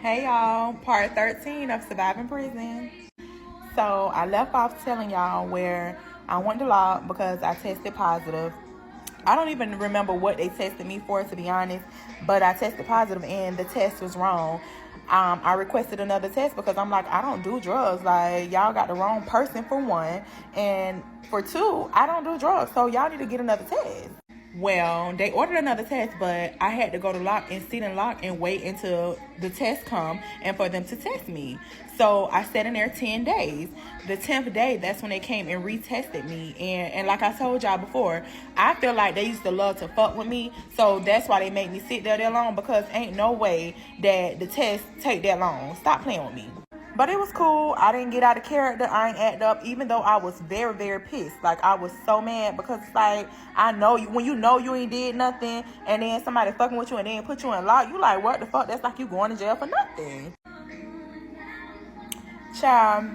Hey y'all, part 13 of Surviving Prison. So I left off telling y'all where I went to law because I tested positive. I don't even remember what they tested me for, to be honest, but I tested positive and the test was wrong. I requested another test because I'm like, I don't do drugs. Like, y'all got the wrong person for one, and for two, I don't do drugs, so y'all need to get another test. Well, they ordered another test, but I had to go to lock and sit in lock and wait until the test come and for them to test me. So I sat in there 10 days. The 10th day, that's when they came and retested me. And like I told y'all before, I feel like they used to love to fuck with me. So that's why they made me sit there that long, because ain't no way that the test take that long. Stop playing with me. But it was cool. I didn't get out of character. I ain't act up, even though I was very, very pissed. Like, I was so mad because it's like, I know you, when you know you ain't did nothing and then somebody fucking with you and then put you in lock, you like, what the fuck? That's like you going to jail for nothing. Child,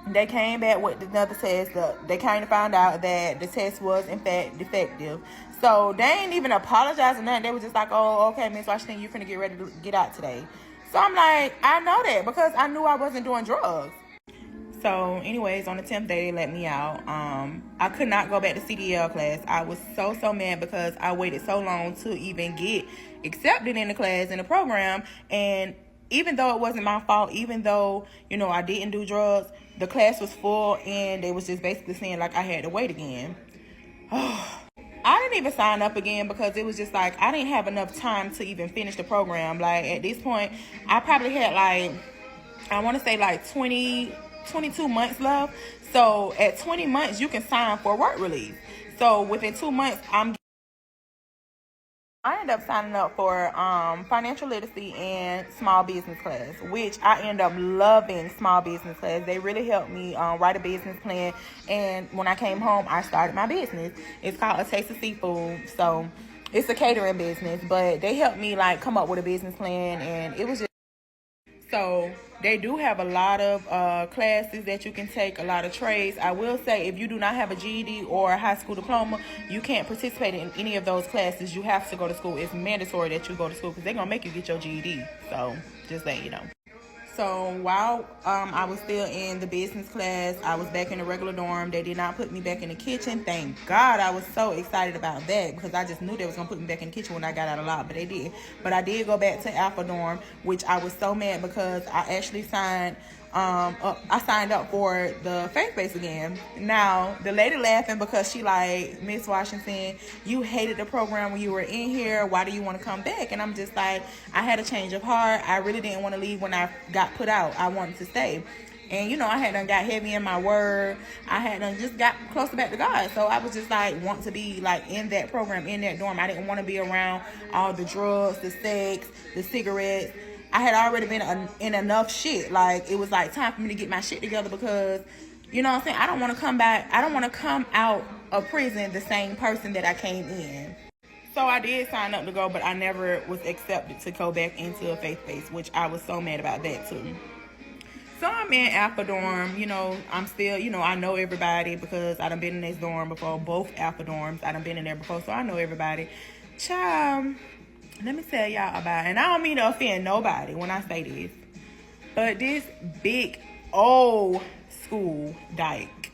they came back with another test. They kind of found out that the test was, in fact, defective. So they ain't even apologize or nothing. They were just like, oh, okay, Miss Washington, you're finna get ready to get out today. So I'm like, I know that because I knew I wasn't doing drugs. So anyways, on the 10th day, they let me out. I could not go back to CDL class. I was so mad because I waited so long to even get accepted in the class, in the program. And even though it wasn't my fault, even though, you know, I didn't do drugs, the class was full and they was just basically saying like I had to wait again. I didn't even sign up again because it was just like I didn't have enough time to even finish the program. Like, at this point, I probably had like, I want to say like 22 months left. So at 20 months, you can sign for work release. So within 2 months, I ended up signing up for financial literacy and small business class, which I ended up loving small business class. They really helped me write a business plan. And when I came home, I started my business. It's called A Taste of Seafood. So it's a catering business, but they helped me like come up with a business plan, and it was just, so they do have a lot of classes that you can take, a lot of trades. I will say, if you do not have a GED or a high school diploma, you can't participate in any of those classes. You have to go to school. It's mandatory that you go to school because they're going to make you get your GED. So just letting you know. So while I was still in the business class, I was back in the regular dorm. They did not put me back in the kitchen. Thank God. I was so excited about that because I just knew they was going to put me back in the kitchen when I got out of law, but they did. But I did go back to Alpha dorm, which I was so mad because I actually signed up for the faith base again. Now, the lady laughing because she like, Miss Washington, you hated the program when you were in here. Why do you want to come back? And I'm just like, I had a change of heart. I really didn't want to leave when I got put out. I wanted to stay. And, you know, I had done got heavy in my word. I had done just got closer back to God. So I was just like, want to be like in that program, in that dorm. I didn't want to be around all the drugs, the sex, the cigarettes. I had already been in enough shit. Like, it was like time for me to get my shit together because, you know what I'm saying? I don't want to come back. I don't want to come out of prison the same person that I came in. So I did sign up to go, but I never was accepted to go back into a faith base, which I was so mad about that too. So I'm in Alpha dorm. You know, I'm still, you know, I know everybody because I done been in this dorm before. Both Alpha dorms, I done been in there before, so I know everybody. Child, let me tell y'all about, and I don't mean to offend nobody when I say this, but this big old school dyke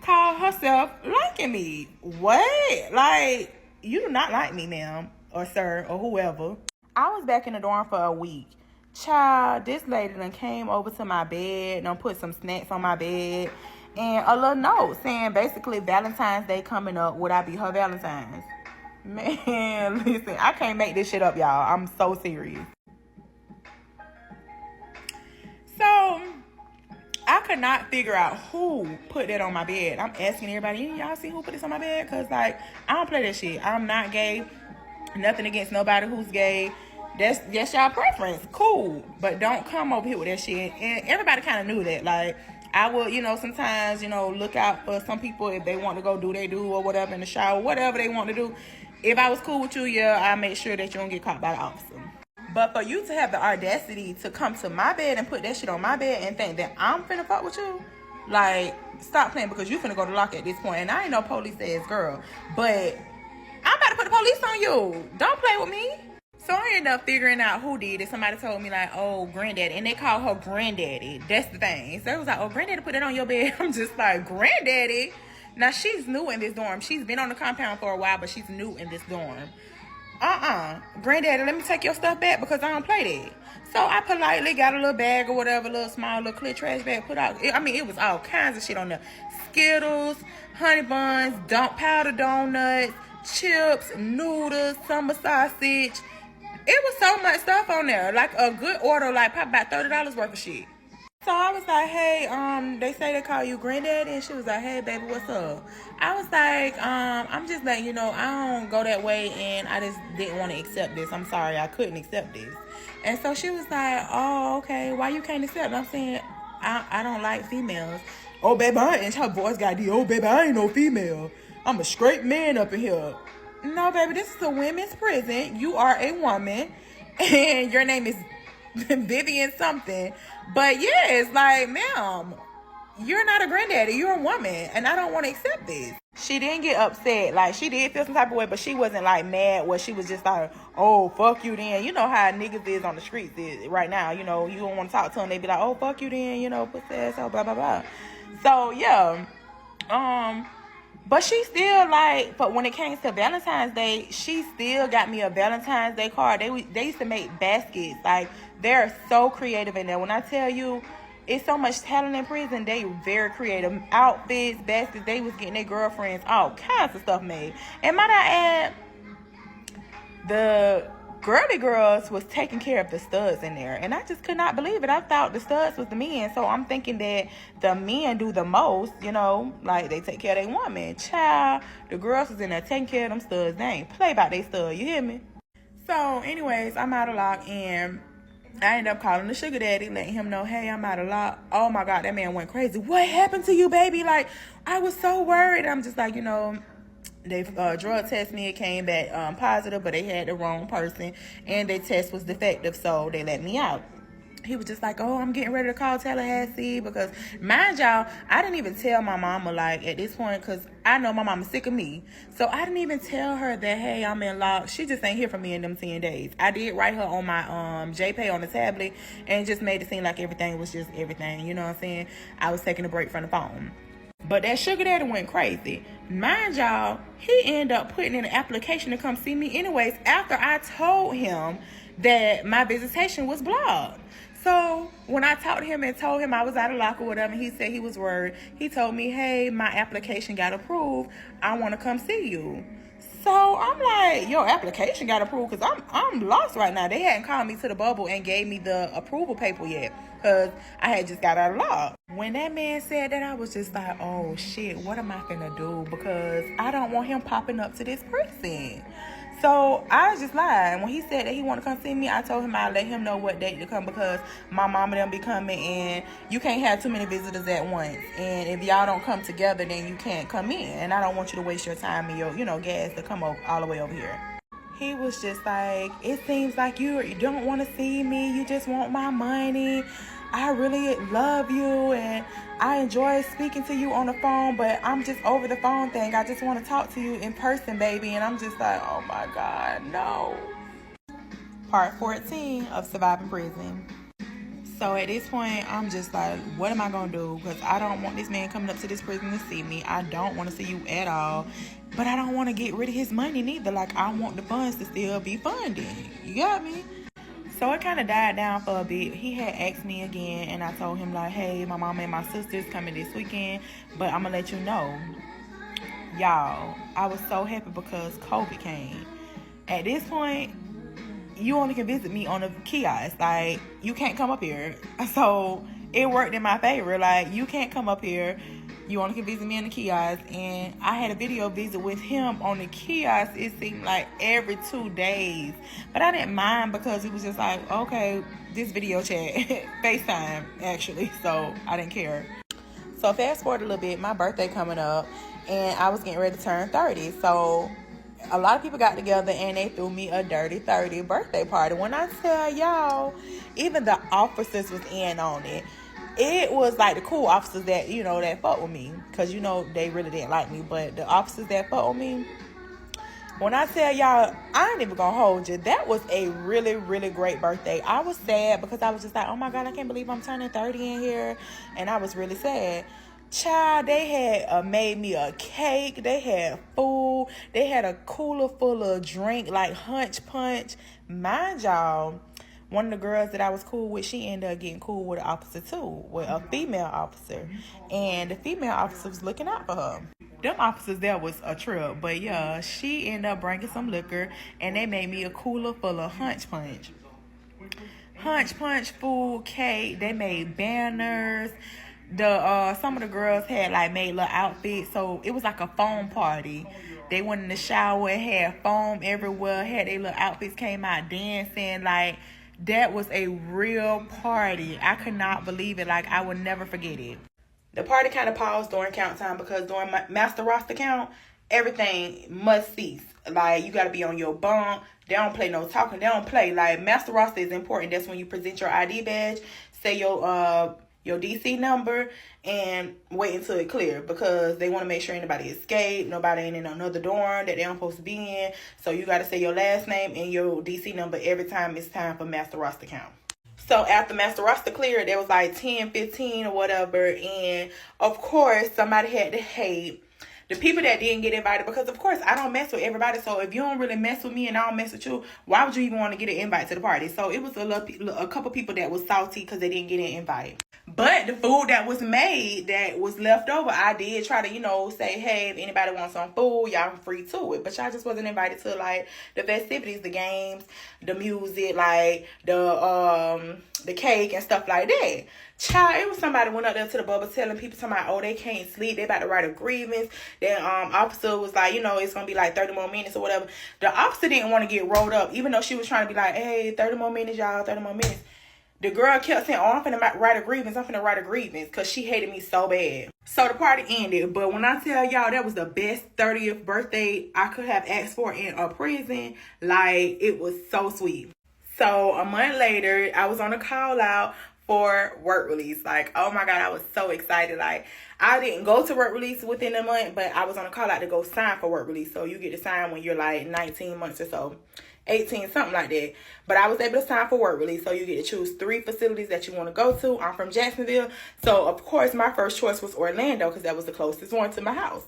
called herself liking me. What? Like, you do not like me, ma'am, or sir, or whoever. I was back in the dorm for a week. Child, this lady done came over to my bed, done put some snacks on my bed, and a little note saying basically Valentine's Day coming up, would I be her Valentine's? Man, listen, I can't make this shit up, y'all. I'm so serious. So, I could not figure out who put that on my bed. I'm asking everybody, y'all see who put this on my bed? Because, like, I don't play that shit. I'm not gay. Nothing against nobody who's gay. That's y'all preference. Cool. But don't come over here with that shit. And everybody kind of knew that. Like, I will, you know, sometimes, you know, look out for some people if they want to go do they do or whatever in the shower, whatever they want to do. If I was cool with you, yeah, I'll make sure that you don't get caught by the officer. But for you to have the audacity to come to my bed and put that shit on my bed and think that I'm finna fuck with you, like, stop playing because you finna go to lock at this point. And I ain't no police ass girl, but I'm about to put the police on you. Don't play with me. So I ended up figuring out who did it. Somebody told me like, oh, granddaddy. And they call her granddaddy. That's the thing. So it was like, oh, granddaddy put it on your bed. I'm just like, granddaddy? Now, she's new in this dorm. She's been on the compound for a while, but she's new in this dorm. Granddaddy, let me take your stuff back because I don't play that. So I politely got a little bag or whatever, a little small, little clear trash bag, put out. I mean, it was all kinds of shit on there. Skittles, honey buns, powder donuts, chips, noodles, summer sausage. It was so much stuff on there. Like a good order, like probably about $30 worth of shit. So I was like, hey, they say they call you granddaddy, and she was like, hey, baby, what's up? I was like, I'm just letting you know, I don't go that way, and I just didn't want to accept this. I'm sorry, I couldn't accept this. And so she was like, oh, okay, why you can't accept? And I'm saying, I don't like females. Oh, baby, and her voice got the, oh, baby, I ain't no female. I'm a straight man up in here. No, baby, this is a women's prison. You are a woman, and your name is Vivian something. But yes, like, ma'am, you're not a granddaddy. You're a woman, and I don't want to accept this. She didn't get upset. Like, she did feel some type of way, but she wasn't, like, mad where she was just like, oh, fuck you then. You know how niggas is on the streets right now. You know, you don't want to talk to them. They be like, oh, fuck you then. You know, put that ass, blah, blah, blah. So, yeah. But she still, like, but when it came to Valentine's Day, she still got me a Valentine's Day card. They used to make baskets. Like, they're so creative in there. When I tell you, it's so much talent in prison, they very creative. Outfits, baskets, they was getting their girlfriends, all kinds of stuff made. And might I add, the girly girls was taking care of the studs in there. And I just could not believe it. I thought the studs was the men. So I'm thinking that the men do the most, you know, like they take care of their woman. Child, the girls was in there taking care of them studs. They ain't play about they stud, you hear me? So anyways, I'm out of lock, and I ended up calling the sugar daddy, letting him know, hey, I'm out of lock. Oh my God, that man went crazy. What happened to you, baby? Like, I was so worried. I'm just like, you know, they drug test me. It came back positive, but they had the wrong person, and their test was defective, so they let me out. He was just like, oh, I'm getting ready to call Tallahassee, because, mind y'all, I didn't even tell my mama, like, at this point, because I know my mama's sick of me. So I didn't even tell her that, hey, I'm in lock. She just ain't hear from me in them 10 days. I did write her on my JPay on the tablet, and just made it seem like everything was just everything. You know what I'm saying? I was taking a break from the phone. But that sugar daddy went crazy. Mind y'all, he ended up putting in an application to come see me anyways after I told him that my visitation was blocked. So when I talked to him and told him I was out of lock or whatever, he said he was worried. He told me, hey, my application got approved. I want to come see you. So I'm like, your application got approved, because I'm lost right now. They hadn't called me to the bubble and gave me the approval paper yet, because I had just got out of lock. When that man said that, I was just like, oh shit, what am I gonna do? Because I don't want him popping up to this prison. So I just lied. When he said that he want to come see me, I told him I'd let him know what date to come, because my mom and them be coming, and you can't have too many visitors at once. And if y'all don't come together, then you can't come in. And I don't want you to waste your time and your, you know, gas to come all the way over here. He was just like, it seems like you don't want to see me. You just want my money. I really love you, and I enjoy speaking to you on the phone, but I'm just over the phone thing. I just want to talk to you in person, baby. And I'm just like, oh my God, no. Part 14 of Surviving Prison. So at this point, I'm just like, what am I going to do? Because I don't want this man coming up to this prison to see me. I don't want to see you at all. But I don't want to get rid of his money neither. Like, I want the funds to still be funded. You got me? So it kind of died down for a bit. He had asked me again, and I told him, like, hey, my mom and my sister's coming this weekend, but I'm going to let you know. Y'all, I was so happy because COVID came. At this point, you only can visit me on a kiosk. Like, you can't come up here. So it worked in my favor. Like, you can't come up here. You only can visit me in the kiosk. And I had a video visit with him on the kiosk. It seemed like every 2 days. But I didn't mind, because it was just like, okay, this video chat. FaceTime, actually. So I didn't care. So fast forward a little bit. My birthday coming up. And I was getting ready to turn 30. So a lot of people got together and they threw me a dirty 30 birthday party. When I tell y'all, even the officers was in on it. It was like the cool officers that, you know, that fought with me. Because, you know, they really didn't like me. But the officers that fought with me, When I tell y'all, I ain't even gonna hold you. That was a really, really great birthday. I was sad because I was just like, oh my God, I can't believe I'm turning 30 in here. And I was really sad. Child, they had made me a cake. They had food. They had a cooler full of drink, like Hunch Punch. Mind y'all, one of the girls that I was cool with, she ended up getting cool with an officer too, with a female officer. And the female officer was looking out for her. Them officers there was a trip. But yeah, she ended up bringing some liquor, and they made me a cooler full of Hunch Punch. Hunch Punch, food, cake. They made banners. Some of the girls had like made little outfits, so it was like a foam party. They went in the shower and had foam everywhere, had their little outfits, came out dancing. Like, that was a real party. I could not believe it. Like, I would never forget it. The party kind of paused during count time because during my master roster count, everything must cease. Like, you got to be on your bunk. They don't play no talking. They don't play. Like, master roster is important. That's when you present your ID badge, say your DC number, and wait until it clear, because they want to make sure anybody escaped, nobody ain't in another dorm that they don't supposed to be in. So you got to say your last name and your DC number every time it's time for master roster count. So after master roster cleared, there was like 10, 15 or whatever, and of course somebody had to hate the people that didn't get invited, because of course I don't mess with everybody. So if you don't really mess with me and I don't mess with you, why would you even want to get an invite to the party? So it was a couple people that was salty because they didn't get an invite. But the food that was made, that was left over, I did try to, say, hey, if anybody wants some food, y'all free to it. But y'all just wasn't invited to, like, the festivities, the games, the music, like, the cake and stuff like that. Child, it was somebody went up there to the bubble telling people, talking about, oh, they can't sleep, they about to write a grievance. Then officer was like, it's going to be like 30 more minutes or whatever. The officer didn't want to get rolled up, even though she was trying to be like, hey, 30 more minutes, y'all, 30 more minutes. The girl kept saying, oh, I'm finna write a grievance, because she hated me so bad. So the party ended. But when I tell y'all, that was the best 30th birthday I could have asked for in a prison. Like, it was so sweet. So a month later, I was on a call out for work release. Like, oh my God, I was so excited. Like, I didn't go to work release within a month, but I was on a call out to go sign for work release. So you get to sign when you're like 19 months or so. 18, something like that. But I was able to sign for work release, so you get to choose 3 facilities that you want to go to. I'm from Jacksonville, so of course my first choice was Orlando, because that was the closest one to my house.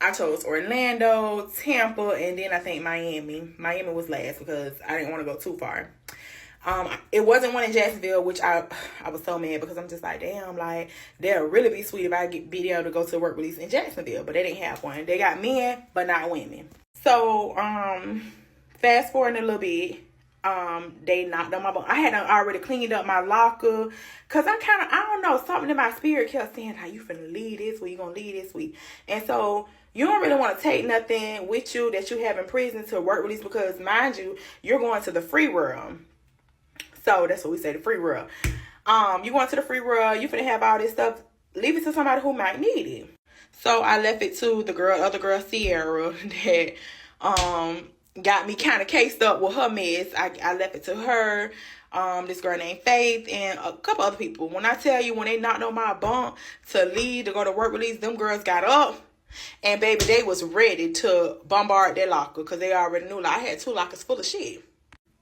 I chose Orlando, Tampa, and then I think Miami. Miami was last because I didn't want to go too far. It wasn't one in Jacksonville, which I was so mad, because I'm just like, damn, like, they'll really be sweet if I be able to go to work release in Jacksonville, but they didn't have one. They got men, but not women. So, fast forward a little bit, they knocked on my bunk. I had already cleaned up my locker, because I don't know, something in my spirit kept saying, how you finna leave this week, you gonna leave this week. And so you don't really want to take nothing with you that you have in prison to work release, because mind you, you're going to the free world. So that's what we say, the free world. You going to the free world, you finna have all this stuff, leave it to somebody who might need it. So I left it to the other girl, Sierra, that got me kind of cased up with her mess. I left it to her, this girl named Faith, and a couple other people. When I tell you, when they knocked on my bunk to leave to go to work release, them girls got up, and baby, they was ready to bombard their locker, because they already knew, like, I had 2 lockers full of shit.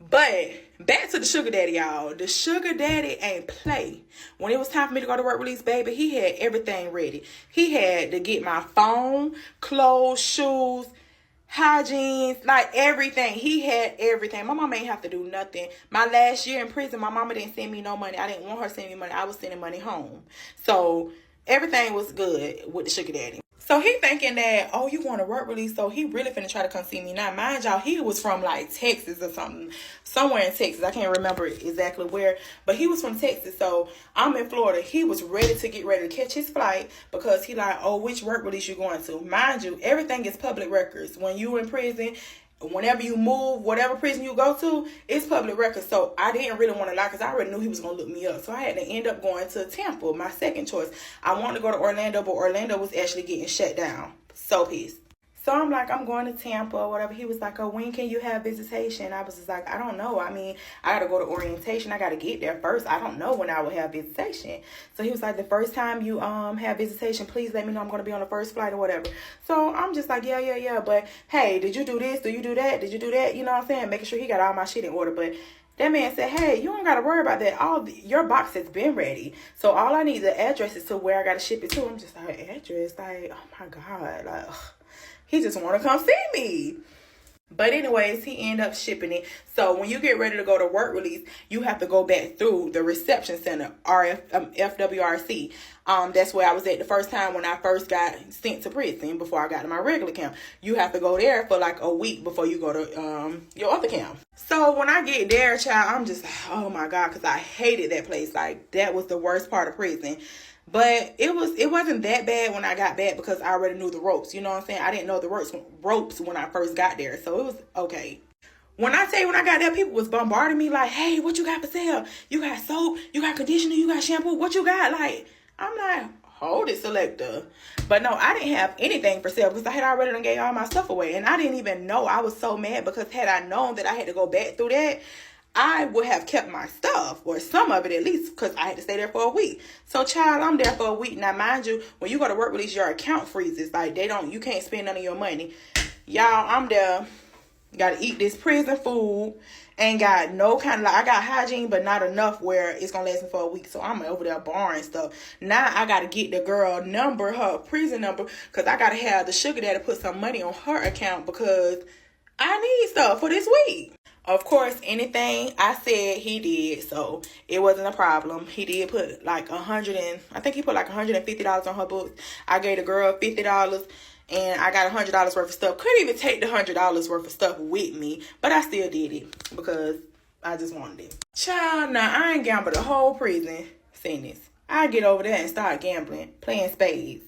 But back to the sugar daddy, y'all. The sugar daddy ain't play. When it was time for me to go to work release, baby, he had everything ready. He had to get my phone, clothes, shoes, hygiene, like everything. He had everything. My mama ain't have to do nothing. My last year in prison, my mama didn't send me no money. I didn't want her to send me money. I was sending money home. So everything was good with the sugar daddy. So he thinking that, oh, you want to work release, so he really finna try to come see me. Now, mind y'all, he was from like Texas or something, somewhere in Texas. I can't remember exactly where, but he was from Texas. So I'm in Florida. He was ready to get ready to catch his flight, because he like, oh, which work release you going to? Mind you, everything is public records. When you in prison, whenever you move, whatever prison you go to, it's public records. So I didn't really want to lie, because I already knew he was going to look me up. So I had to end up going to Tampa, my second choice. I wanted to go to Orlando, but Orlando was actually getting shut down. So pissed. So I'm like, I'm going to Tampa or whatever. He was like, oh, when can you have visitation? I was just like, I don't know. I mean, I got to go to orientation. I got to get there first. I don't know when I will have visitation. So he was like, the first time you have visitation, please let me know. I'm going to be on the first flight or whatever. So I'm just like, yeah. But hey, did you do this? Do you do that? Did you do that? You know what I'm saying? Making sure he got all my shit in order. But that man said, hey, you don't got to worry about that. Your box has been ready. So all I need the address is to where I got to ship it to. I'm just like, address? Like, oh my God. Like, ugh. He just want to come see me. But anyways, he ended up shipping it. So when you get ready to go to work release, you have to go back through the reception center, FWRC. That's where I was at the first time when I first got sent to prison before I got to my regular camp. You have to go there for like a week before you go to your other camp. So when I get there, child, I'm just like, oh my God, because I hated that place. Like, that was the worst part of prison. But it wasn't that bad when I got back because I already knew the ropes. You know what I'm saying? I didn't know the ropes when I first got there. So it was okay. When I tell you when I got there, people was bombarding me like, hey, what you got for sale? You got soap, you got conditioner, you got shampoo. What you got? Like, I'm like, hold it, selector. But no, I didn't have anything for sale because I had already done gave all my stuff away. And I didn't even know. I was so mad because had I known that I had to go back through that, I would have kept my stuff, or some of it at least, because I had to stay there for a week. So, child, I'm there for a week. Now, mind you, when you go to work release, your account freezes. Like, you can't spend none of your money. Y'all, I'm there. Got to eat this prison food. Ain't got no kind of, like, I got hygiene, but not enough where it's going to last me for a week. So, I'm over there barring stuff. Now, I got to get the girl number, her prison number, because I got to have the sugar daddy put some money on her account because I need stuff for this week. Of course, anything I said, he did, so it wasn't a problem. He did put like I think he put like $150 on her books. I gave the girl $50, and I got $100 worth of stuff. Couldn't even take the $100 worth of stuff with me, but I still did it because I just wanted it. Child, now I ain't gambled the whole prison sentence. I get over there and start gambling, playing spades.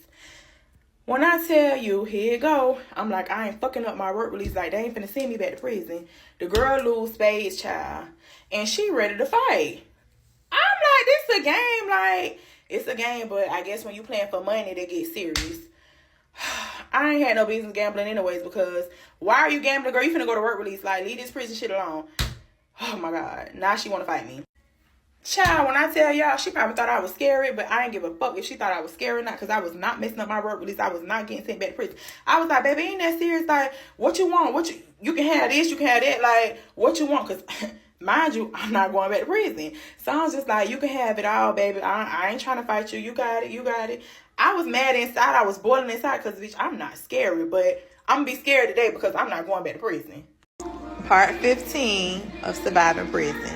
When I tell you, here you go, I'm like, I ain't fucking up my work release. Like, they ain't finna send me back to prison. The girl lose spades, child. And she ready to fight. I'm like, this a game. Like, it's a game, but I guess when you playing for money, they get serious. I ain't had no business gambling anyways because why are you gambling, girl? You finna go to work release. Like, leave this prison shit alone. Oh, my God. Now she want to fight me. Child, when I tell y'all, she probably thought I was scary, but I ain't give a fuck if she thought I was scary or not, because I was not messing up my work release. I was not getting sent back to prison. I was like, baby, ain't that serious? Like, what you want? You can have this, you can have that. Like, what you want? Because, mind you, I'm not going back to prison. So I was just like, you can have it all, baby. I ain't trying to fight you. You got it. I was mad inside. I was boiling inside because, bitch, I'm not scary, but I'm going to be scared today because I'm not going back to prison. Part 15 of surviving prison.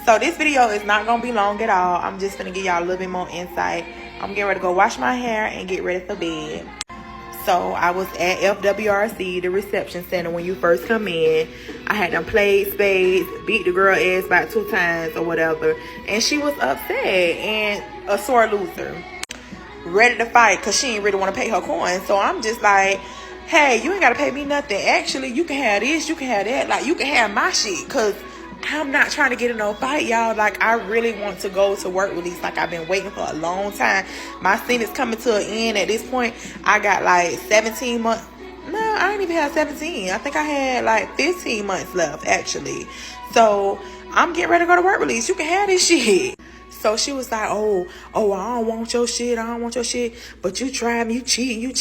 So this video is not going to be long at all. I'm just going to give y'all a little bit more insight. I'm getting ready to go wash my hair and get ready for bed. So I was at FWRC, the reception center, when you first come in. I had them played spades, beat the girl ass about 2 times or whatever. And she was upset and a sore loser. Ready to fight because she ain't really want to pay her coins. So I'm just like, hey, you ain't got to pay me nothing. Actually, you can have this, you can have that. Like, you can have my shit because I'm not trying to get in no fight, y'all. Like, I really want to go to work release. Like, I've been waiting for a long time. My sentence coming to an end at this point. I got like 17 months. No, I didn't even have 17. I think I had like 15 months left, actually. So I'm getting ready to go to work release. You can have this shit. So she was like, oh, I don't want your shit. But you try me, you cheating.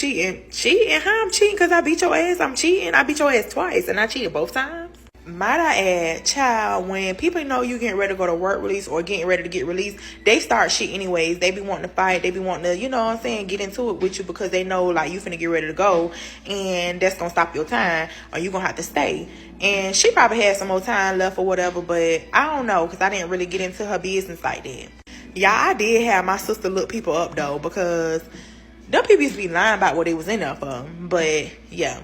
Cheating? How I'm cheating? Because I beat your ass. I'm cheating. I beat your ass twice. And I cheated both times. Might I add, child, when people know you getting ready to go to work release or getting ready to get released, they start shit anyways. They be wanting to fight. They be wanting to, you know what I'm saying, get into it with you because they know, like, you finna get ready to go and that's gonna stop your time or you gonna have to stay. And she probably had some more time left or whatever, but I don't know because I didn't really get into her business like that. Y'all, I did have my sister look people up, though, because them people used to be lying about what they was in there for. But, yeah.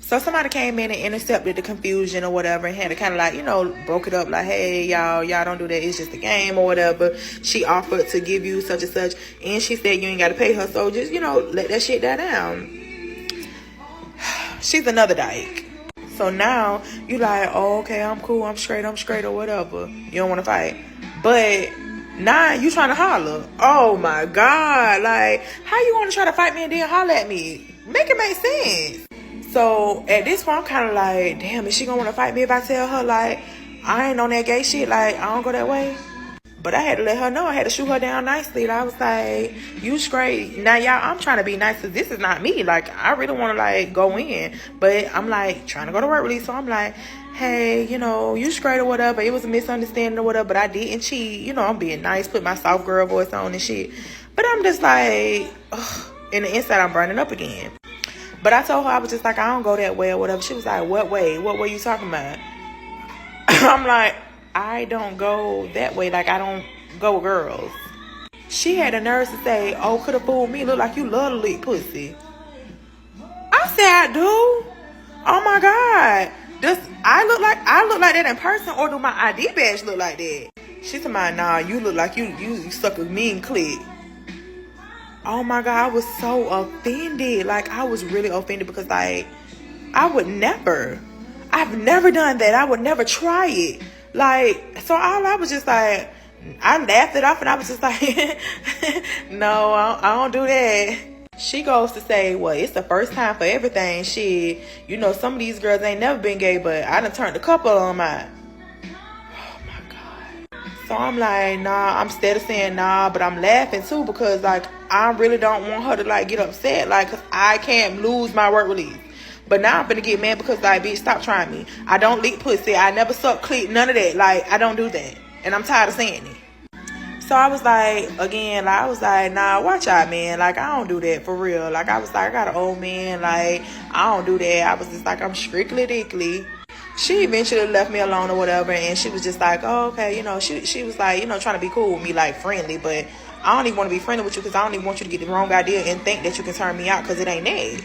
So somebody came in and intercepted the confusion or whatever and had to kind of like, you know, broke it up like, hey, y'all don't do that. It's just a game or whatever. She offered to give you such and such. And she said you ain't got to pay her. So just, you know, let that shit die down. She's another dyke. So now you like, oh, okay, I'm cool. I'm straight or whatever. You don't want to fight. But now you trying to holler. Oh, my God. Like, how you want to try to fight me and then holler at me? Make it make sense. So at this point, I'm kind of like, damn, is she gonna want to fight me if I tell her like I ain't on that gay shit? Like I don't go that way. But I had to let her know. I had to shoot her down nicely. And I was like, you straight. Now, y'all, I'm trying to be nice because this is not me. Like, I really want to, like, go in. But I'm, like, trying to go to work release. So I'm like, hey, you know, you straight or whatever. It was a misunderstanding or whatever. But I didn't cheat. You know, I'm being nice. Put my soft girl voice on and shit. But I'm just like, ugh. In the inside, I'm burning up again. But I told her, I was just like, I don't go that way or whatever. She was like, what way? What way you talking about? I'm like, I don't go that way. Like, I don't go with girls. She had the nerves to say, oh, could have fooled me. Look like you love to lick pussy. I said, I do. Oh, my God. Does I look like that in person, or do my ID badge look like that? She said, nah, you look like you suck a mean clit. Oh, my God. I was so offended. Like, I was really offended because, like, I've never done that. I would never try it. Like, so I was just like, I laughed it off and I was just like, no, I don't do that. She goes to say, well, it's the first time for everything. Shit, you know, some of these girls ain't never been gay, but I done turned a couple of them out. Oh my God. So I'm like, nah, I'm steady saying nah, but I'm laughing too because, like, I really don't want her to, like, get upset, like, because I can't lose my work release. But now I'm finna get mad because, like, bitch, stop trying me. I don't lick pussy. I never suck clit. None of that. Like, I don't do that. And I'm tired of saying it. So I was like, again, like, I was like, nah, watch out, man. Like, I don't do that for real. Like, I was like, I got an old man. Like, I don't do that. I was just like, I'm strictly dickly. She eventually left me alone or whatever. And she was just like, oh, okay. You know, she was like, you know, trying to be cool with me, like, friendly. But I don't even want to be friendly with you because I don't even want you to get the wrong idea and think that you can turn me out because it ain't that.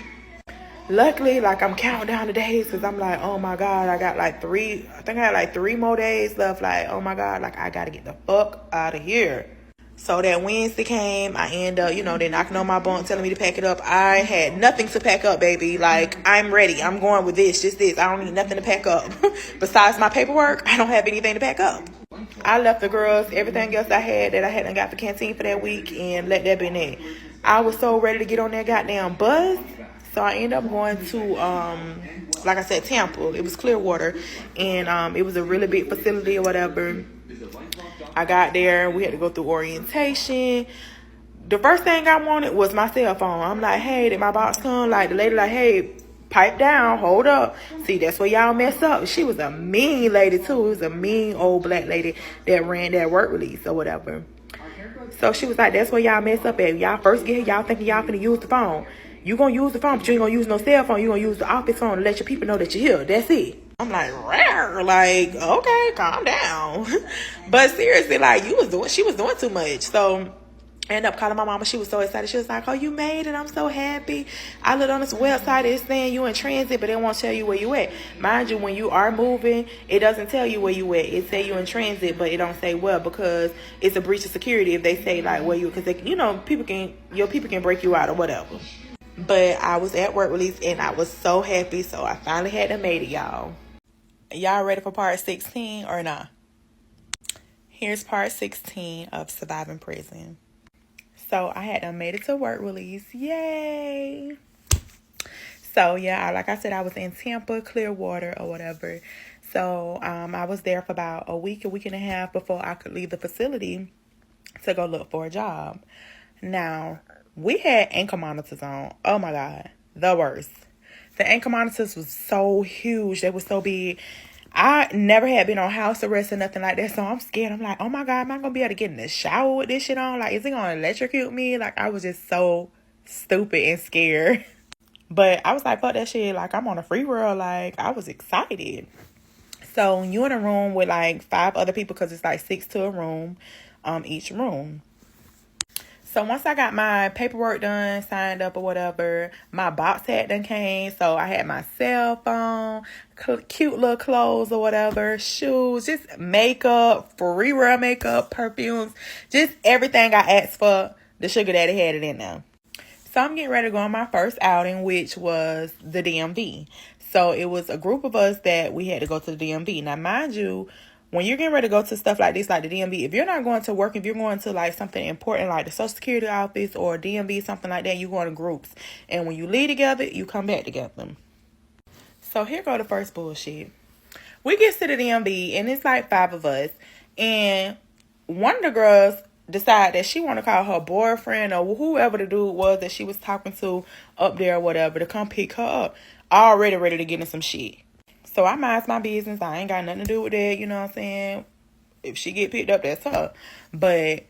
Luckily, like, I'm counting down the days because I'm like, oh my God, I got like I think I had like 3 more days left. Like, oh my God, like, I got to get the fuck out of here. So that Wednesday came, I end up, you know, they're knocking on my bunk, telling me to pack it up. I had nothing to pack up, baby. Like, I'm ready. I'm going with this, just this. I don't need nothing to pack up. Besides my paperwork, I don't have anything to pack up. I left the girls everything else I had that I hadn't got the canteen for that week and let that be it. I was so ready to get on that goddamn bus. So I ended up going to, like I said, Tampa. It was Clearwater. And it was a really big facility or whatever. I got there. We had to go through orientation. The first thing I wanted was my cell phone. I'm like, hey, did my box come? Like, the lady like, hey, pipe down, hold up. See, that's where y'all mess up. She was a mean lady, too. It was a mean old black lady that ran that work release or whatever. So she was like, that's where y'all mess up at. Y'all first get here, y'all thinking y'all finna use the phone. You gonna use the phone, but you ain't gonna use no cell phone. You gonna use the office phone to let your people know that you're here. That's it. I'm like, rare. Like, okay, calm down. But seriously, like, she was doing too much. So I ended up calling my mama. She was so excited. She was like, oh, you made it. I'm so happy. I looked on this website. It's saying you in transit, but it won't tell you where you at. Mind you, when you are moving, it doesn't tell you where you at. It say you in transit, but it don't say where because it's a breach of security if they say, like, where you, because, you know, your people can break you out or whatever. But I was at work release and I was so happy. So I finally had to made it, y'all. Y'all ready for part 16 or not? Here's part 16 of Surviving Prison. So I had to made it to work release. Yay! So yeah, like I said, I was in Tampa, Clearwater or whatever. So I was there for about a week and a half before I could leave the facility to go look for a job. Now, we had ankle monitors on. Oh my God. The worst. The ankle monitors was so huge. They were so big. I never had been on house arrest or nothing like that. So I'm scared. I'm like, oh my God, am I going to be able to get in the shower with this shit on? Like, is it going to electrocute me? Like, I was just so stupid and scared. But I was like, fuck that shit. Like, I'm on a free world. Like, I was excited. So you in a room with like 5 other people because it's like 6 to a room, each room. So once I got my paperwork done, signed up or whatever, my box hat done came. So I had my cell phone, cute little clothes or whatever, shoes, just makeup, free wear makeup, perfumes, just everything I asked for. The sugar daddy had it in there. So I'm getting ready to go on my first outing, which was the DMV. So it was a group of us that we had to go to the DMV. Now, mind you, when you're getting ready to go to stuff like this, like the DMV, if you're not going to work, if you're going to like something important like the Social Security office or DMV, something like that, you go in groups. And when you leave together, you come back together. So here go the first bullshit. We get to the DMV and it's like 5 of us. And one of the girls decide that she want to call her boyfriend or whoever the dude was that she was talking to up there or whatever to come pick her up. Already ready to get in some shit. So I mind my business. I ain't got nothing to do with that. You know what I'm saying? If she get picked up, that's her. But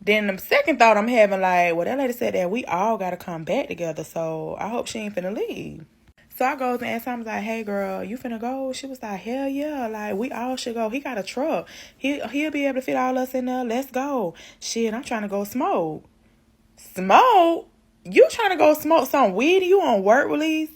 then the second thought I'm having, like, well, that lady said that we all got to come back together. So I hope she ain't finna leave. So I goes and asked her, I was like, hey, girl, you finna go? She was like, hell yeah. Like, we all should go. He got a truck. He'll be able to fit all us in there. Let's go. Shit, I'm trying to go smoke. Smoke? You trying to go smoke some weed? You on work release?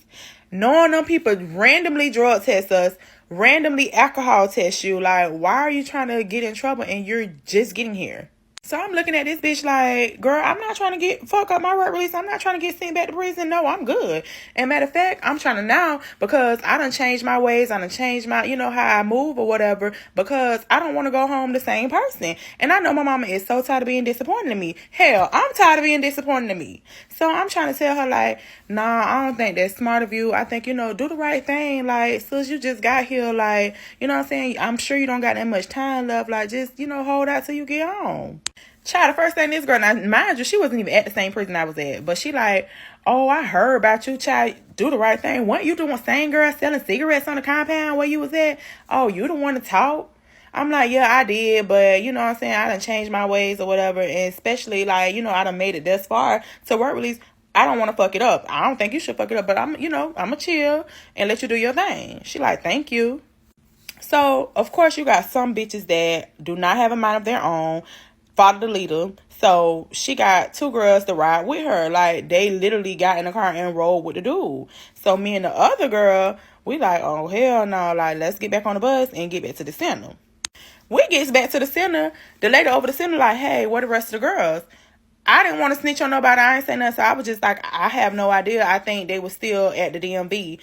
Knowing them people randomly drug test us, randomly alcohol test you. Like, why are you trying to get in trouble and you're just getting here? So I'm looking at this bitch like, girl, I'm not trying to fuck up my work release. I'm not trying to get sent back to prison. No, I'm good. And matter of fact, I'm trying to now, because I done changed my ways. I done changed my, how I move or whatever, because I don't want to go home the same person. And I know my mama is so tired of being disappointed in me. Hell, I'm tired of being disappointed in me. So I'm trying to tell her like, nah, I don't think that's smart of you. I think, do the right thing. Like, sis, you just got here. Like, you know what I'm saying? I'm sure you don't got that much time left. Like, just, hold out till you get home. Child, the first thing this girl, now mind you, she wasn't even at the same prison I was at, but she like, oh, I heard about you, child, do the right thing. Weren't you the same girl selling cigarettes on the compound where you was at? Oh, you the one to talk? I'm like, yeah, I did, but you know what I'm saying, I done changed my ways or whatever, and especially like, I done made it this far to work release. I don't want to fuck it up. I don't think you should fuck it up, but I'm a chill and let you do your thing. She like, thank you. So, of course, you got some bitches that do not have a mind of their own, follow the leader. So she got 2 girls to ride with her. Like, they literally got in the car and rode with the dude. So me and the other girl, we like, oh, hell no. Like, let's get back on the bus and get back to the center. We gets back to the center. The lady over the center like, hey, where the rest of the girls? I didn't want to snitch on nobody. I ain't say nothing. So I was just like, I have no idea. I think they were still at the DMV.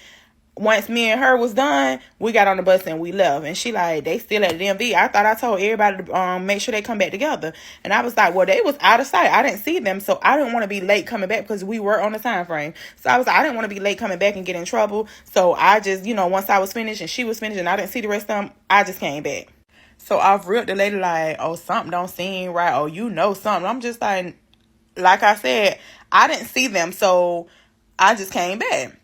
Once me and her was done, we got on the bus and we left. And she like, they still at the DMV. I thought I told everybody to make sure they come back together. And I was like, well, they was out of sight. I didn't see them. So I didn't want to be late coming back because we were on the time frame. So I was like, I didn't want to be late coming back and get in trouble. So I just, once I was finished and she was finished and I didn't see the rest of them, I just came back. So I've ripped the lady like, oh, something don't seem right. Oh, something. I'm just like I said, I didn't see them. So I just came back.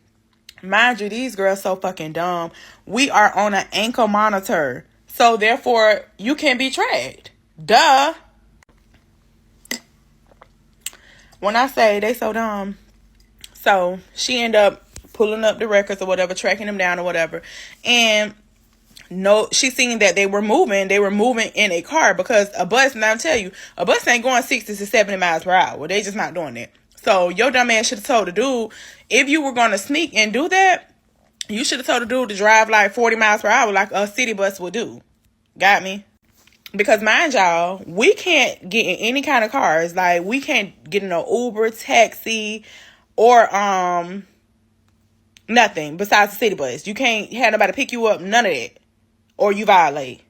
Mind you, these girls so fucking dumb. We are on an ankle monitor. So, therefore, you can be tracked. Duh. When I say they so dumb. So, she ended up pulling up the records or whatever, tracking them down or whatever. And she seen that they were moving. They were moving in a car because a bus, and I'll tell you, a bus ain't going 60 to 70 miles per hour. They just not doing that. So, your dumb ass should have told the dude, if you were going to sneak and do that, you should have told the dude to drive like 40 miles per hour like a city bus would do. Got me? Because mind y'all, we can't get in any kind of cars. Like, we can't get in an Uber, taxi, or nothing besides the city bus. You can't have nobody pick you up, none of that. Or you violate.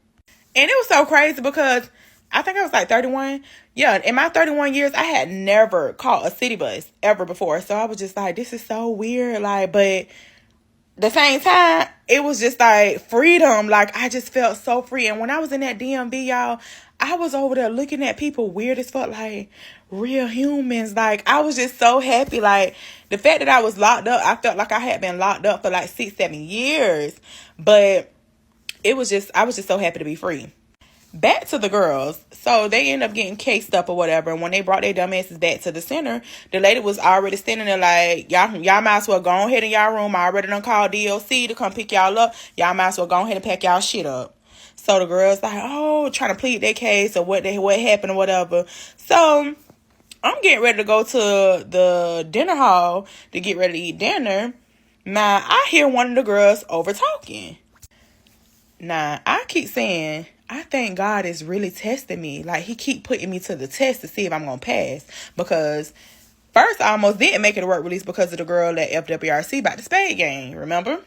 And it was so crazy because I think I was like 31. Yeah, in my 31 years, I had never caught a city bus ever before. So I was just like, this is so weird. Like, but the same time, it was just like freedom. Like, I just felt so free. And when I was in that DMV, y'all, I was over there looking at people weird as fuck, like real humans. Like, I was just so happy. Like, the fact that I was locked up, I felt like I had been locked up for like 6-7 years. But I was just so happy to be free. Back to the girls. So they end up getting cased up or whatever. And when they brought their dumbasses back to the center, the lady was already standing there like, y'all might as well go ahead in y'all room. I already done called DLC to come pick y'all up. Y'all might as well go ahead and pack y'all shit up. So the girls like, oh, trying to plead their case or what happened or whatever. So I'm getting ready to go to the dinner hall to get ready to eat dinner. Now, I hear one of the girls over talking. Now, I keep saying, I think God is really testing me. Like, he keep putting me to the test to see if I'm going to pass. Because first, I almost didn't make it to work release because of the girl at FWRC about the spade game. Remember?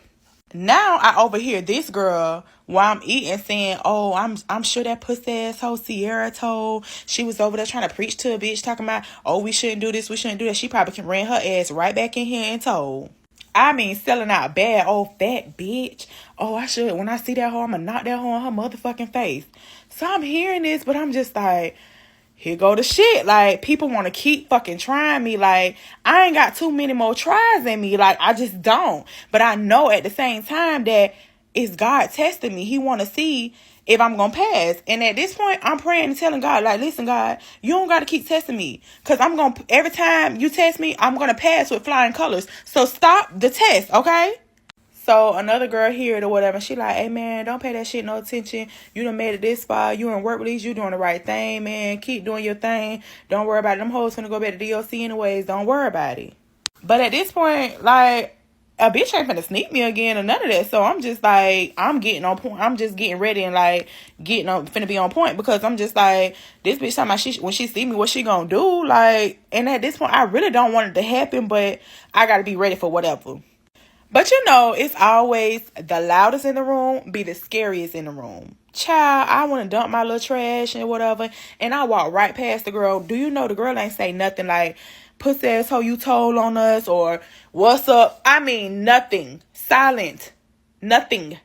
Now, I overhear this girl while I'm eating saying, oh, I'm sure that pussy asshole Sierra told. She was over there trying to preach to a bitch talking about, oh, we shouldn't do this, we shouldn't do that. She probably can ran her ass right back in here and told. I mean, selling out bad. Oh, fat bitch. Oh, when I see that hoe, I'm gonna knock that hoe on her motherfucking face. So I'm hearing this, but I'm just like, here go the shit. Like, people want to keep fucking trying me. Like, I ain't got too many more tries in me. Like, I just don't. But I know at the same time that it's God testing me. He want to see if I'm going to pass. And at this point, I'm praying and telling God, like, listen, God, you don't got to keep testing me. Because every time you test me, I'm going to pass with flying colors. So stop the test, okay? So another girl here or whatever, she like, hey, man, don't pay that shit no attention. You done made it this far. You in work release. You doing the right thing, man. Keep doing your thing. Don't worry about it. Them hoes finna go back to DLC anyways. Don't worry about it. But at this point, like, a bitch ain't finna sneak me again or none of that. So I'm just like, I'm getting on point. I'm just getting ready and like finna be on point, because I'm just like, this bitch talking about when she see me, what she gonna do? Like, and at this point, I really don't want it to happen, but I gotta be ready for whatever. But you know, it's always the loudest in the room be the scariest in the room. Child, I want to dump my little trash and whatever, and I walk right past the girl. Do you know the girl ain't say nothing like, pussy asshole, you told on us, or what's up? I mean, nothing. Silent. Nothing.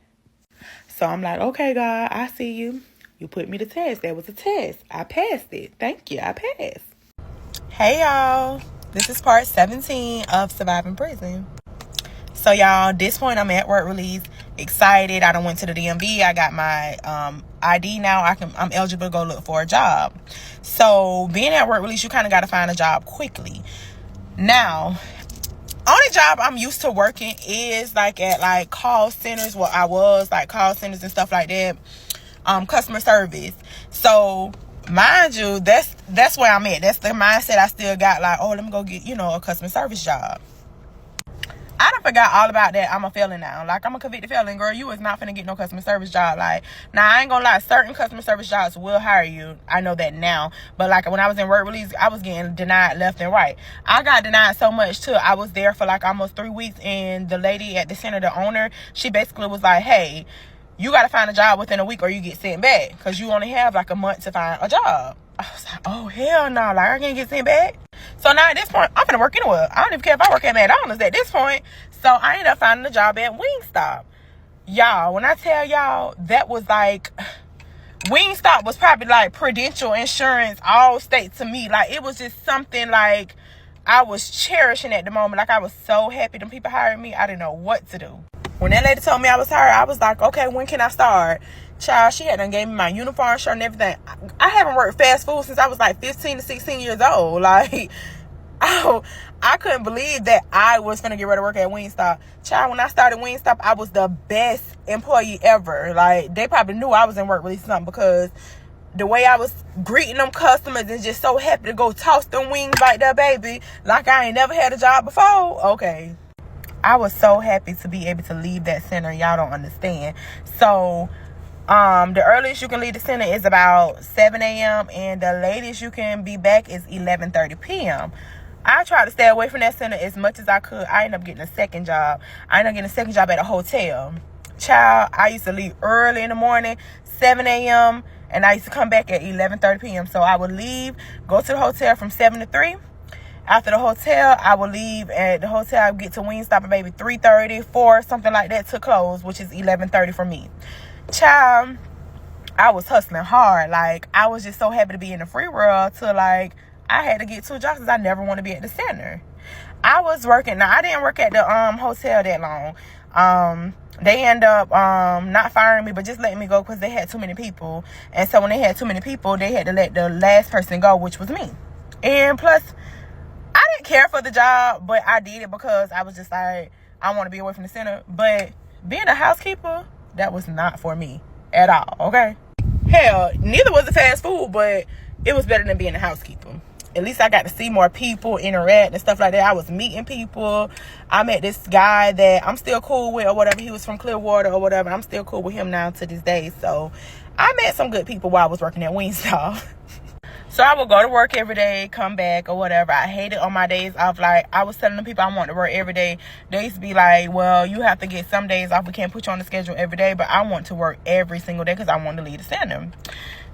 So I'm like, okay, God, I see you. You put me to test. That was a test. I passed it. Thank you. I passed. Hey, y'all. This is part 17 of Surviving Prison. So, y'all, this point I'm at work release. Excited. I done went to the DMV. I got my ID now. I'm eligible to go look for a job. So, being at work release, you kind of got to find a job quickly. Now, only job I'm used to working is like at like call centers. Well, I was like call centers and stuff like that. Customer service. So, mind you, that's where I'm at. That's the mindset I still got. Like, oh, let me go get, a customer service job. I done forgot all about that. I'm a felon now. Like, I'm a convicted felon, girl. You is not finna get no customer service job. Like, now, I ain't gonna lie. Certain customer service jobs will hire you. I know that now. But, like, when I was in work release, I was getting denied left and right. I got denied so much, too. I was there for, like, almost 3 weeks. And the lady at the center, the owner, she basically was like, hey, you gotta find a job within a week or you get sent back. Because you only have, like, a month to find a job. I was like, oh, hell no. Like, I can't get sent back. So now at this point, I'm gonna work anywhere. I don't even care if I work at McDonald's at this point. So I ended up finding a job at Wingstop. Y'all, when I tell y'all, that was like, Wingstop was probably like Prudential Insurance, Allstate to me. Like, it was just something like I was cherishing at the moment. Like, I was so happy them people hired me. I didn't know what to do. When that lady told me I was hired, I was like, okay, when can I start? Child, she had done gave me my uniform, shirt, and everything. I haven't worked fast food since I was like 15 to 16 years old. Like, oh, I couldn't believe that I was going to get ready to work at Wingstop. Child, when I started Wingstop, I was the best employee ever. Like, they probably knew I was in work release something, because the way I was greeting them customers and just so happy to go toss them wings like that, baby. Like I ain't never had a job before. Okay. I was so happy to be able to leave that center. Y'all don't understand. So, the earliest you can leave the center is about 7 a.m. and the latest you can be back is 11:30 p.m. I tried to stay away from that center as much as I could. I ended up getting a second job. at a hotel. Child, I used to leave early in the morning, 7 a.m., and I used to come back at 11:30 p.m. So I would leave, go to the hotel from 7 to 3. After the hotel, I would leave at the hotel. I would get to Wingstop at maybe 3:30, 4, something like that to close, which is 11:30 for me. Child, I was hustling hard. Like, I was just so happy to be in the free world to, like, I had to get 2 jobs because I never want to be at the center. I was working. Now, I didn't work at the hotel that long. They end up not firing me, but just letting me go because they had too many people. And so when they had too many people, they had to let the last person go, which was me. And plus, I didn't care for the job, but I did it because I was just like, I want to be away from the center. But being a housekeeper, that was not for me at all, okay? Hell, neither was the fast food, but it was better than being a housekeeper. At least I got to see more people, interact and stuff like that. I was meeting people. I met this guy that I'm still cool with or whatever. He was from Clearwater or whatever. I'm still cool with him now to this day. So I met some good people while I was working at Wingstop. So I would go to work every day, come back or whatever. I hated on my days off. Like, I was telling the people I want to work every day. They used to be like, well, you have to get some days off. We can't put you on the schedule every day. But I want to work every single day because I want to leave the center.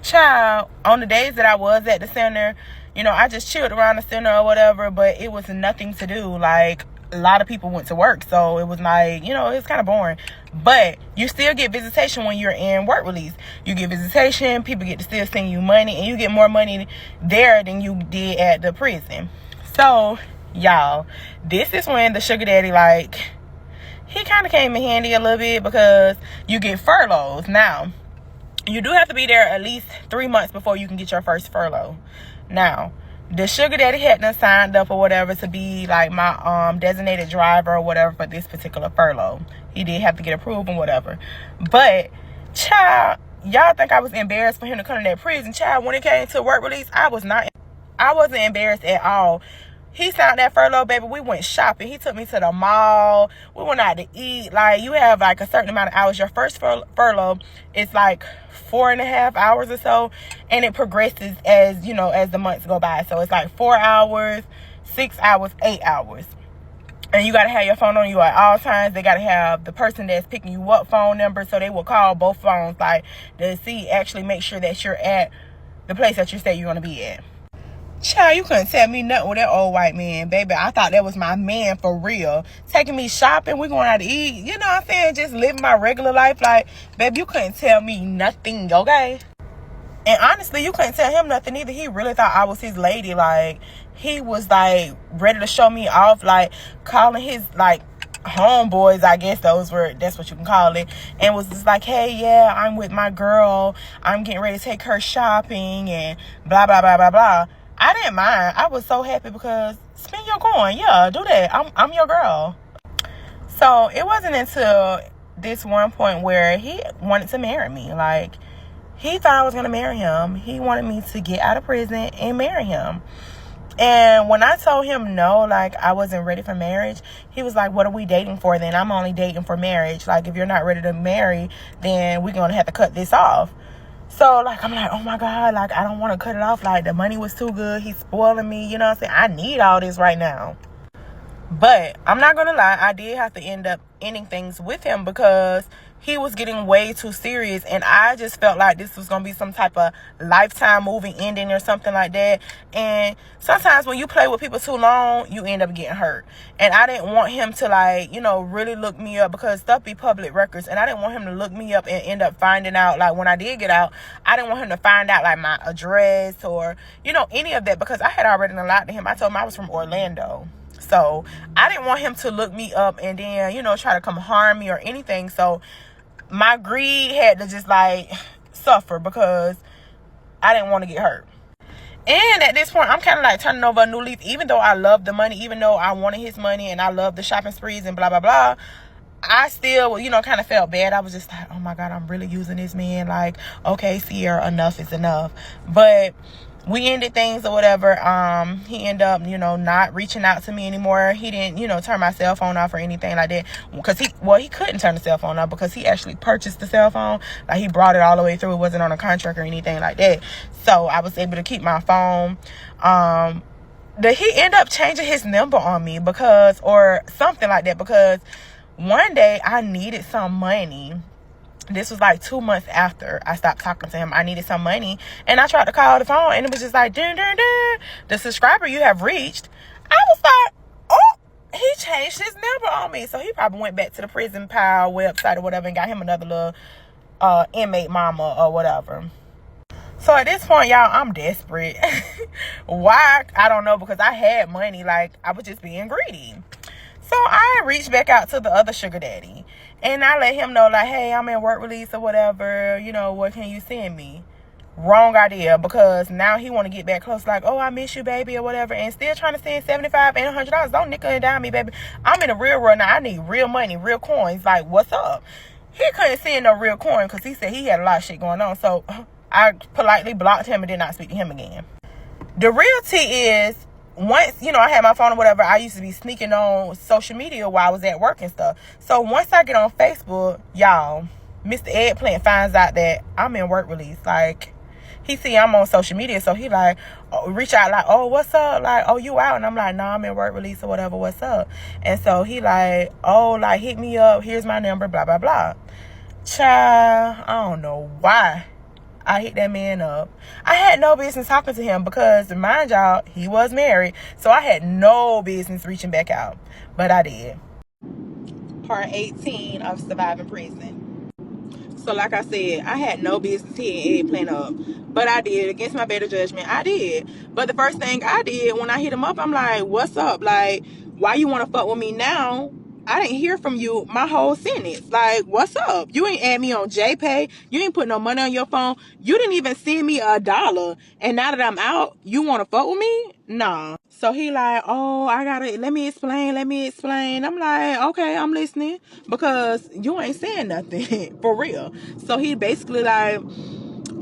Child, on the days that I was at the center, I just chilled around the center or whatever. But it was nothing to do. Like, a lot of people went to work, so it was like, you know, it's kind of boring. But you still get visitation when you're in work release. You get visitation, people get to still send you money, and you get more money there than you did at the prison. So y'all, this is when the sugar daddy, like, he kind of came in handy a little bit, because you get furloughs. Now, you do have to be there at least 3 months before you can get your first furlough. Now, the sugar daddy hadn't signed up or whatever to be like my designated driver or whatever for this particular furlough. He did have to get approved and whatever. But, child, y'all think I was embarrassed for him to come to that prison? Child, when it came to work release, I wasn't embarrassed at all. He signed that furlough, baby. We went shopping. He took me to the mall. We went out to eat. Like, you have like a certain amount of hours. Your first furlough is like 4.5 hours or so, and it progresses as, you know, as the months go by. So it's like 4 hours, 6 hours, 8 hours. And you got to have your phone on you at all times. They got to have the person that's picking you up phone number, so they will call both phones, like, to see, actually make sure that you're at the place that you say you're going to be at. Child, you couldn't tell me nothing with that old white man, baby. I thought that was my man for real. Taking me shopping, we going out to eat, you know what I'm saying? Just living my regular life. Like, baby, you couldn't tell me nothing, okay? And honestly, you couldn't tell him nothing either. He really thought I was his lady. Like, he was, like, ready to show me off, like, calling his, like, homeboys, I guess that's what you can call it, and was just like, hey, yeah, I'm with my girl. I'm getting ready to take her shopping and blah, blah, blah, blah, blah. I didn't mind. I was so happy because spend your coin. Yeah, do that. I'm your girl. So it wasn't until this one point where he wanted to marry me. Like, he thought I was going to marry him. He wanted me to get out of prison and marry him. And when I told him no, like, I wasn't ready for marriage, he was like, what are we dating for then? I'm only dating for marriage. Like, if you're not ready to marry, then we're going to have to cut this off. So, like, I'm like, oh, my God, like, I don't want to cut it off. Like, the money was too good. He's spoiling me. You know what I'm saying? I need all this right now. But I'm not going to lie. I did have to end up ending things with him because he was getting way too serious. And I just felt like this was going to be some type of lifetime movie ending or something like that. And sometimes when you play with people too long, you end up getting hurt. And I didn't want him to, like, you know, really look me up, because stuff be public records. And I didn't want him to look me up and end up finding out, like, when I did get out, I didn't want him to find out, like, my address or, you know, any of that, because I had already lied to him. I told him I was from Orlando. So I didn't want him to look me up and then, you know, try to come harm me or anything. So my greed had to just, like, suffer because I didn't want to get hurt. And at this point, I'm kind of like turning over a new leaf. Even though I love the money, even though I wanted his money and I love the shopping sprees and blah, blah, blah, I still, you know, kind of felt bad. I was just like, oh my God, I'm really using this man. Like, okay, Sierra, enough is enough. But we ended things or whatever. He ended up, you know, not reaching out to me anymore. He didn't, you know, turn my cell phone off or anything like that. Because he couldn't turn the cell phone off because he actually purchased the cell phone. Like, he brought it all the way through. It wasn't on a contract or anything like that. So I was able to keep my phone. He ended up changing his number on me or something like that, because one day I needed some money. This was like 2 months after I stopped talking to him. I needed some money, and I tried to call the phone, and it was just like, dun, dun, dun, the subscriber you have reached. I was like, oh, he changed his number on me. So he probably went back to the Prison Pal website or whatever and got him another little inmate mama or whatever. So at this point, y'all, I'm desperate. Why? I don't know, because I had money. Like, I was just being greedy. So I reached back out to the other sugar daddy, and I let him know, like, hey, I'm in work release or whatever, you know, what can you send me? Wrong idea, because now he want to get back close, like, oh, I miss you, baby, or whatever, and still trying to send $75 and $100. Don't nickel and dime me, baby. I'm in the real world now. I need real money, real coins. Like, what's up? He couldn't send no real coin because he said he had a lot of shit going on. So I politely blocked him and did not speak to him again. The real tea is, once, you know, I had my phone or whatever, I used to be sneaking on social media while I was at work and stuff. So once I get on Facebook, y'all, Mr. Eggplant finds out that I'm in work release. Like, he see I'm on social media, so he like, reach out like, oh, what's up? Like, oh, you out? And I'm like, no, I'm in work release or whatever, what's up? And so he like, oh, like, hit me up, here's my number, blah, blah, blah. Child, I don't know why I hit that man up. I had no business talking to him because, mind y'all, he was married. So I had no business reaching back out. But I did. Part 18 of Surviving Prison. So like I said, I had no business hitting Eggplant up. But I did. Against my better judgment, I did. But the first thing I did when I hit him up, I'm like, what's up? Like, why you want to fuck with me now? I didn't hear from you my whole sentence. Like, what's up? You ain't add me on JPay. You ain't put no money on your phone. You didn't even send me $1. And now that I'm out, you want to fuck with me? Nah. So he like, oh, let me explain. I'm like, okay, I'm listening. Because you ain't saying nothing. For real. So he basically like,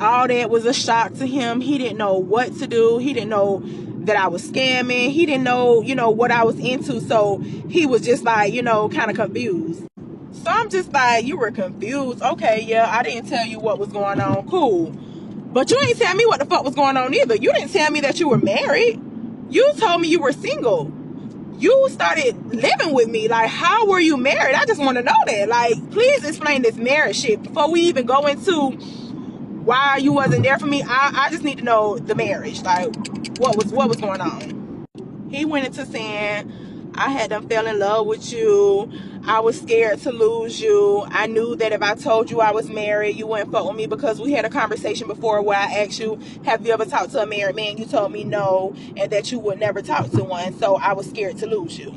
all that was a shock to him. He didn't know what to do. He didn't know that I was scamming. He didn't know, what I was into. So he was just like, kind of confused. So I'm just like, you were confused. Okay, yeah, I didn't tell you what was going on. Cool. But you ain't tell me what the fuck was going on either. You didn't tell me that you were married. You told me you were single. You started living with me. Like, how were you married? I just want to know that. Like, please explain this marriage shit before we even go into why you wasn't there for me. I just need to know the marriage. Like, what was going on? He went into saying, I had them fell in love with you. I was scared to lose you. I knew that if I told you I was married, you wouldn't fuck with me, because we had a conversation before where I asked you, have you ever talked to a married man? You told me no, and that you would never talk to one. So I was scared to lose you.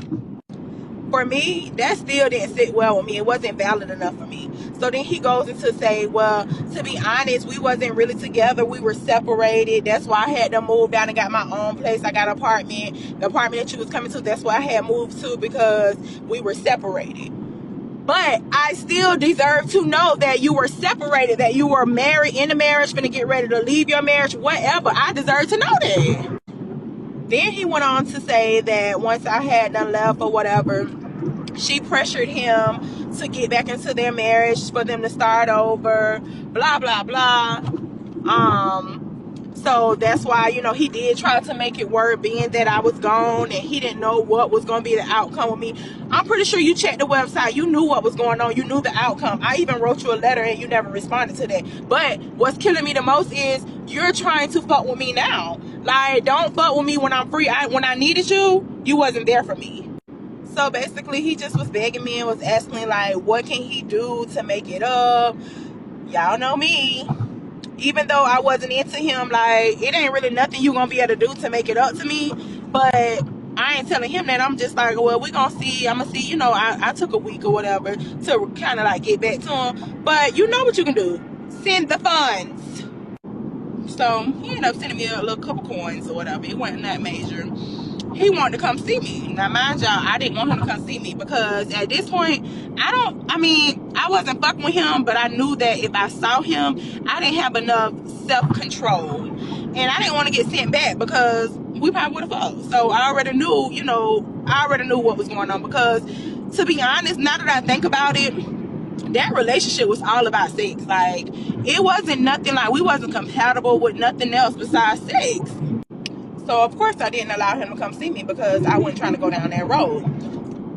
For me, that still didn't sit well with me. It wasn't valid enough for me. So then he goes into say, well, to be honest, we wasn't really together. We were separated. That's why I had to move down and got my own place. I got an apartment. The apartment that you was coming to, that's why I had moved to, because we were separated. But I still deserve to know that you were separated, that you were married, in a marriage, finna get ready to leave your marriage, whatever. I deserve to know that. Then he went on to say that once I had done left or whatever, she pressured him to get back into their marriage, for them to start over, blah, blah, blah. So that's why, he did try to make it work, being that I was gone and he didn't know what was going to be the outcome with me. I'm pretty sure you checked the website. You knew what was going on. You knew the outcome. I even wrote you a letter and you never responded to that. But what's killing me the most is you're trying to fuck with me now. Like, don't fuck with me when I'm free. When I needed you, you wasn't there for me. So basically, he just was begging me and was asking, like, what can he do to make it up? Y'all know me. Even though I wasn't into him, like, it ain't really nothing you gonna be able to do to make it up to me. But I ain't telling him that. I'm just like, well, we gonna see. I'm gonna see. I took a week or whatever to kind of like get back to him. But you know what you can do. Send the funds. So he ended up sending me a little couple coins or whatever. It wasn't that major. He wanted to come see me. Now, mind y'all, I didn't want him to come see me, because at this point, I wasn't fucking with him, but I knew that if I saw him, I didn't have enough self-control. And I didn't want to get sent back, because we probably would have fucked. So I already knew, what was going on, because to be honest, now that I think about it, that relationship was all about sex. Like, it wasn't nothing, like, we wasn't compatible with nothing else besides sex. So, of course, I didn't allow him to come see me, because I wasn't trying to go down that road.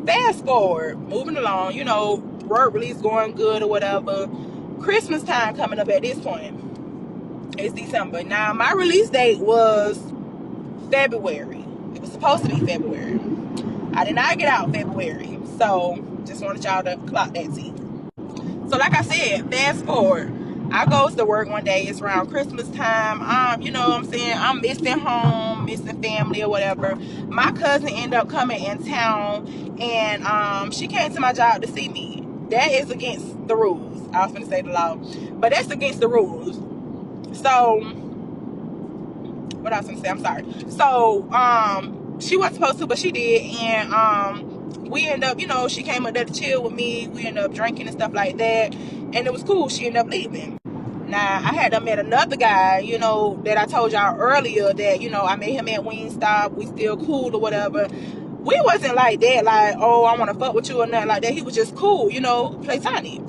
Fast forward, moving along, work release going good or whatever. Christmas time coming up at this point. It's December. Now, my release date was February. It was supposed to be February. I did not get out February. So, just wanted y'all to clock that T. So, like I said, fast forward. I goes to work one day. It's around Christmas time. You know what I'm saying? I'm missing home, missing family or whatever. My cousin ended up coming in town, and she came to my job to see me. That is against the rules. I was going to say the law, but that's against the rules. So, what I was going to say? I'm sorry. So, she wasn't supposed to, but she did, and we ended up, she came up there to chill with me. We ended up drinking and stuff like that, and it was cool. She ended up leaving. Now, I had met another guy, that I told y'all earlier that, I met him at Wingstop. We still cool or whatever. We wasn't like that, like, oh, I want to fuck with you or nothing like that. He was just cool, platonic.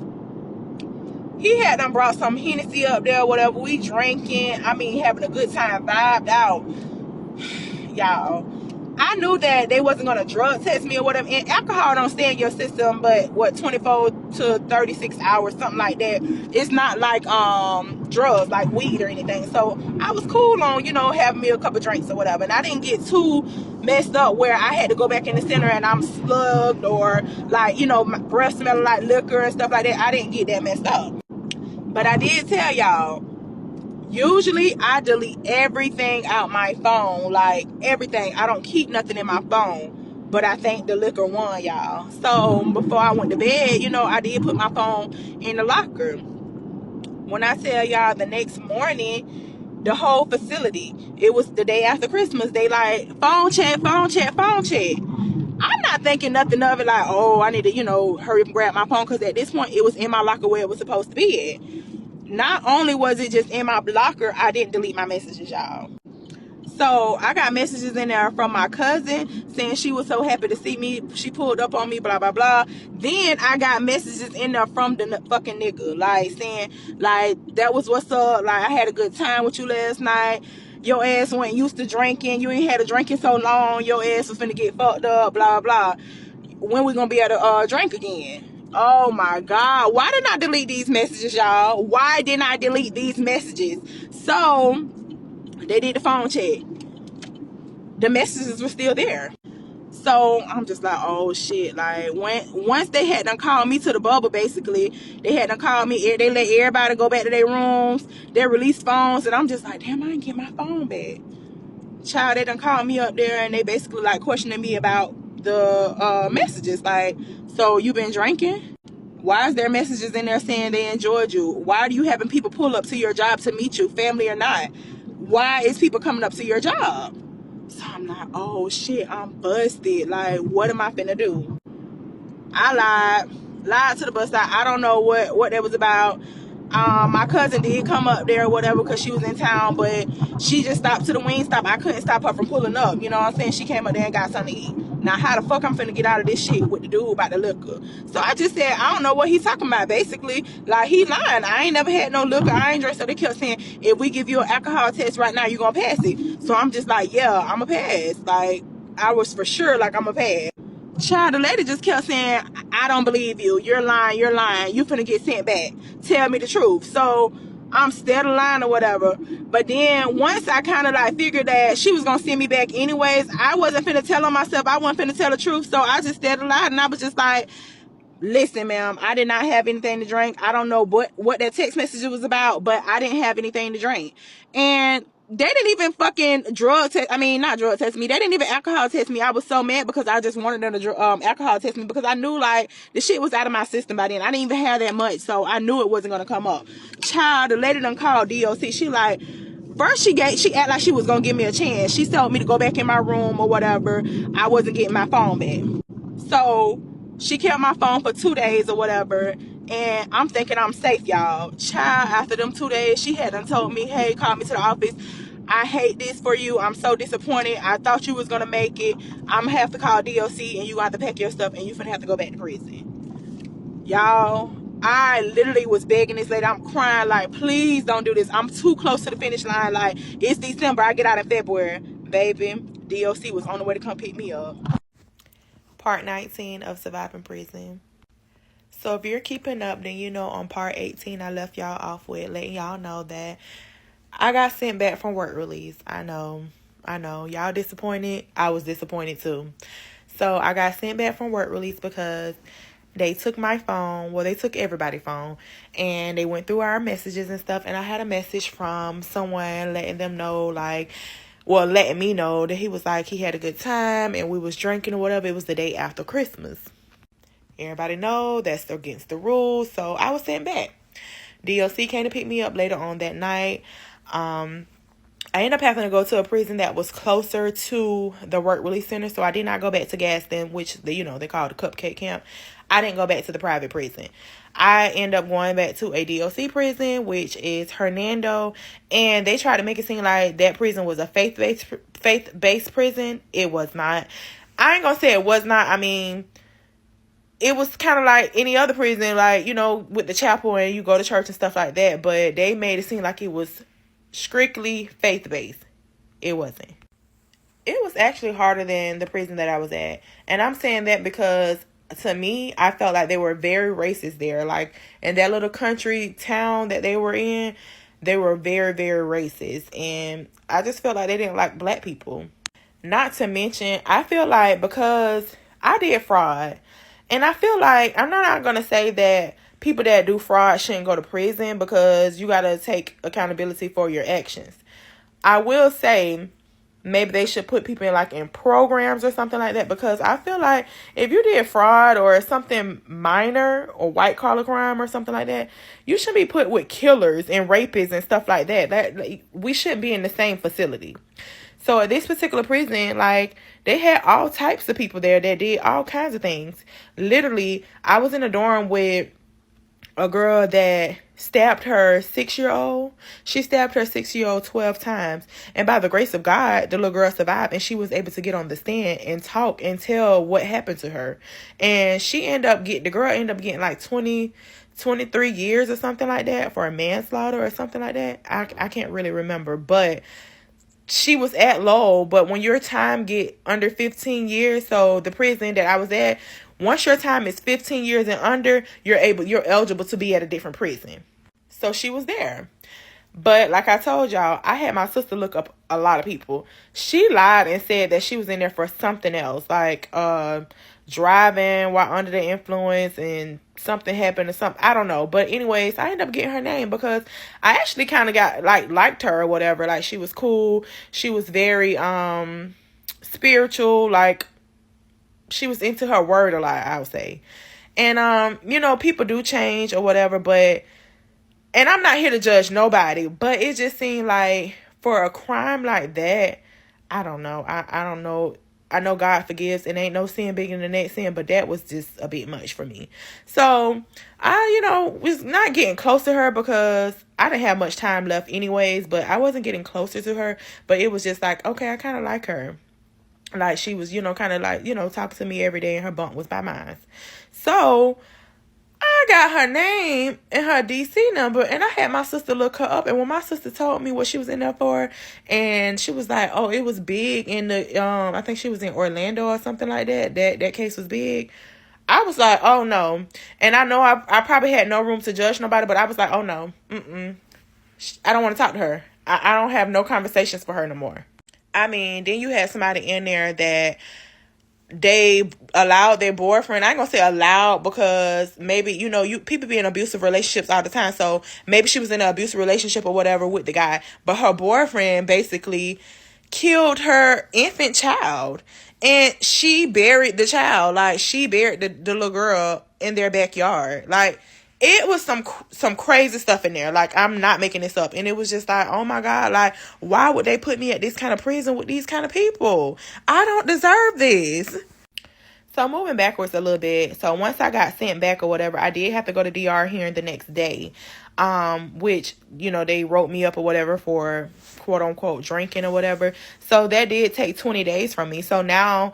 He had done brought some Hennessy up there, whatever. We drinking. Having a good time, vibed out. Y'all, I knew that they wasn't gonna drug test me or whatever. And alcohol don't stay in your system, but what, 24 to 36 hours, something like that. It's not like drugs, like weed or anything. So I was cool on, you know, having me a couple drinks or whatever. And I didn't get too messed up where I had to go back in the center and I'm slugged or like, you know, my breath smelling like liquor and stuff like that. I didn't get that messed up. But I did tell y'all, usually I delete everything out my phone, like everything. I don't keep nothing in my phone, but I think the liquor won, y'all. So before I went to bed, you know, I did put my phone in the locker. When I tell y'all, the next morning, the whole facility, it was the day after Christmas, they like, phone check, phone check, phone check. I'm not thinking nothing of it like, oh, I need to, you know, hurry up and grab my phone, because at this point it was in my locker where it was supposed to be at. Not only was it just in my locker, I didn't delete my messages, y'all. So I got messages in there from my cousin saying she was so happy to see me. She pulled up on me, blah, blah, blah. Then I got messages in there from the fucking nigga, like saying, like, that was what's up. Like, I had a good time with you last night. Your ass went used to drinking. You ain't had a drinking so long. Your ass was finna get fucked up, blah, blah. When we gonna be able to drink again? Oh my God. Why didn't I delete these messages, y'all? Why didn't I delete these messages? So they did the phone check. The messages were still there. So I'm just like, oh shit. Like, once they had done called me to the bubble, basically, they had done called me. They let everybody go back to their rooms. They released phones. And I'm just like, damn, I didn't get my phone back. Child, they done called me up there and they basically like questioning me about the messages. Like, so you been drinking? Why is there messages in there saying they enjoyed you? Why are you having people pull up to your job to meet you, family or not? Why is people coming up to your job? So I'm like, oh shit, I'm busted. Like, what am I finna do? I lied to the bus stop. I don't know what that was about. My cousin did come up there or whatever because she was in town, but she just stopped to the wing stop. I couldn't stop her from pulling up. You know what I'm saying? She came up there and got something to eat. Now, how the fuck I'm finna get out of this shit with the dude about the liquor? So I just said, I don't know what he's talking about, basically. Like, he lying. I ain't never had no liquor. I ain't drink. So they kept saying, if we give you an alcohol test right now, you gonna pass it. So I'm just like, yeah, I'm a pass. Like, I was for sure like, I'm a pass. Child, the lady just kept saying, I don't believe you. You're lying. You're lying. You finna get sent back. Tell me the truth. So I'm still lying or whatever. But then once I kind of like figured that she was gonna send me back anyways, I wasn't finna tell on myself. I wasn't finna tell the truth. So I just stayed lying, and I was just like, listen, ma'am, I did not have anything to drink. I don't know what that text message was about, but I didn't have anything to drink. And they didn't even fucking not drug test me. They didn't even alcohol test me. I was so mad because I just wanted them to alcohol test me because I knew like the shit was out of my system by then. I didn't even have that much, so I knew it wasn't gonna come up. Child, the lady done called DOC. She like, first she act like she was gonna give me a chance. She told me to go back in my room or whatever. I wasn't getting my phone back. So she kept my phone for 2 days or whatever, and I'm thinking I'm safe, y'all. Child, after them 2 days, she had done told me, hey, call me to the office. I hate this for you. I'm so disappointed. I thought you was gonna make it. I'm gonna have to call DOC, and you gonna have to pack your stuff, and you finna have to go back to prison. Y'all, I literally was begging this lady. I'm crying like, please don't do this. I'm too close to the finish line. Like, it's December. I get out in February. Baby, DOC was on the way to come pick me up. Part 19 of Surviving Prison. So if you're keeping up, then you know on part 18 I left y'all off with letting y'all know that I got sent back from work release. I know. Y'all disappointed? I was disappointed too. So I got sent back from work release because they took my phone. Well, they took everybody's phone. And they went through our messages and stuff. And I had a message from someone letting them know, like, well, letting me know that he was like, he had a good time and we was drinking or whatever. It was the day after Christmas. Everybody know that's against the rules. So I was sent back. DOC came to pick me up later on that night. I ended up having to go to a prison that was closer to the work release center. So I did not go back to Gaston, which they call the Cupcake Camp. I didn't go back to the private prison. I end up going back to a DOC prison, which is Hernando. And they tried to make it seem like that prison was a faith-based prison. It was not. I ain't gonna say it was not. I mean, it was kind of like any other prison, like, with the chapel and you go to church and stuff like that. But they made it seem like it was strictly faith-based. It wasn't. it was actually harder than the prison that I was at. And I'm saying that because to me, I felt like they were very racist there. Like in that little country town that they were in, they were very, very racist. And I just felt like they didn't like black people. Not to mention, I feel like because I did fraud, and I feel like I'm not going to say that people that do fraud shouldn't go to prison because you got to take accountability for your actions. I will say maybe they should put people in like in programs or something like that, because I feel like if you did fraud or something minor or white collar crime or something like that, you should be put with killers and rapists and stuff like that. Like, we shouldn't be in the same facility. So at this particular prison, like, they had all types of people there that did all kinds of things. Literally, I was in a dorm with a girl that stabbed her 6-year-old. She stabbed her 6-year-old 12 times. And by the grace of God, the little girl survived, and she was able to get on the stand and talk and tell what happened to her. And the girl ended up getting like 23 years or something like that for a manslaughter or something like that. I can't really remember, but she was at Lowell. But when your time get under 15 years, so the prison that I was at, once your time is 15 years and under, you're eligible to be at a different prison. So she was there. But like I told y'all, I had my sister look up a lot of people. She lied and said that she was in there for something else, like driving while under the influence, and something happened or something. I don't know. But anyways, I ended up getting her name because I actually kind of got liked her or whatever. Like, she was cool. She was very spiritual. Like, she was into her word a lot, I would say. And people do change or whatever, but, and I'm not here to judge nobody, but it just seemed like for a crime like that, I don't know. I don't know. I know God forgives, and ain't no sin bigger than the next sin, but that was just a bit much for me. So I, was not getting close to her because I didn't have much time left anyways, but I wasn't getting closer to her. But it was just like, okay, I kind of like her. Like, she was, kind of like, talking to me every day, and her bunk was by mine. So I got her name and her DC number, and I had my sister look her up. And when my sister told me what she was in there for, and she was like, oh, it was big in the, I think she was in Orlando or something like that. That case was big. I was like, oh, no. And I know I probably had no room to judge nobody, but I was like, oh, no. I don't want to talk to her. I don't have no conversations for her no more. I mean, then you had somebody in there that they allowed their boyfriend. I ain't gonna say allowed, because maybe, people be in abusive relationships all the time. So maybe she was in an abusive relationship or whatever with the guy, but her boyfriend basically killed her infant child, and she buried the child. Like, she buried the little girl in their backyard. Like, it was some crazy stuff in there. Like, I'm not making this up. And it was just like, oh my God, like, why would they put me at this kind of prison with these kind of people? I don't deserve this. So moving backwards a little bit. So once I got sent back or whatever, I did have to go to DR hearing the next day. Which, they wrote me up or whatever for quote unquote drinking or whatever. So that did take 20 days from me. So now,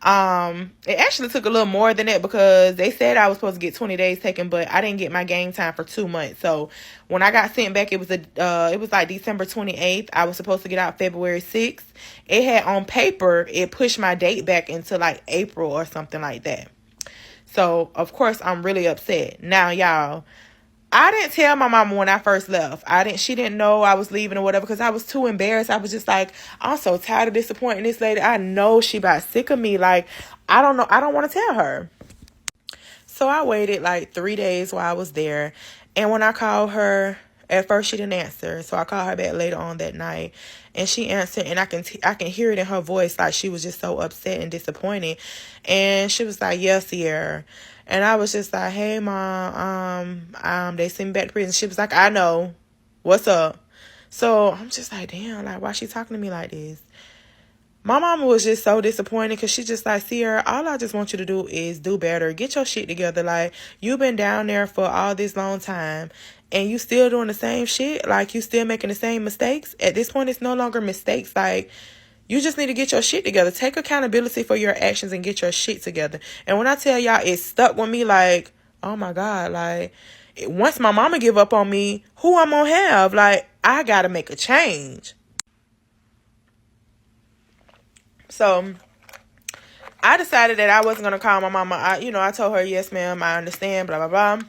it actually took a little more than that, because they said I was supposed to get 20 days taken, but I didn't get my game time for 2 months. So when I got sent back, it was like December 28th. I was supposed to get out February 6th. It had on paper, it pushed my date back into like April or something like that. So of course I'm really upset. Now, y'all, I didn't tell my mama when I first left. She didn't know I was leaving or whatever, because I was too embarrassed. I was just like, I'm so tired of disappointing this lady. I know she about sick of me. Like, I don't know. I don't want to tell her. So I waited like 3 days while I was there. And when I called her, at first she didn't answer. So I called her back later on that night, and she answered, and I can hear it in her voice. Like, she was just so upset and disappointed. And she was like, yeah, Sierra. And I was just like, hey, Mom, they sent me back to prison. She was like, I know. What's up? So I'm just like, damn, like, why she talking to me like this? My mama was just so disappointed, because she just like, Sierra, all I just want you to do is do better. Get your shit together. Like, you've been down there for all this long time, and you still doing the same shit. Like, you still making the same mistakes. At this point, it's no longer mistakes. Like, you just need to get your shit together. Take accountability for your actions and get your shit together. And when I tell y'all, it stuck with me. Like, oh my God, like, once my mama give up on me, who I'm gonna have? Like, I gotta make a change. So I decided that I wasn't going to call my mama. I told her, yes, ma'am, I understand, blah, blah, blah.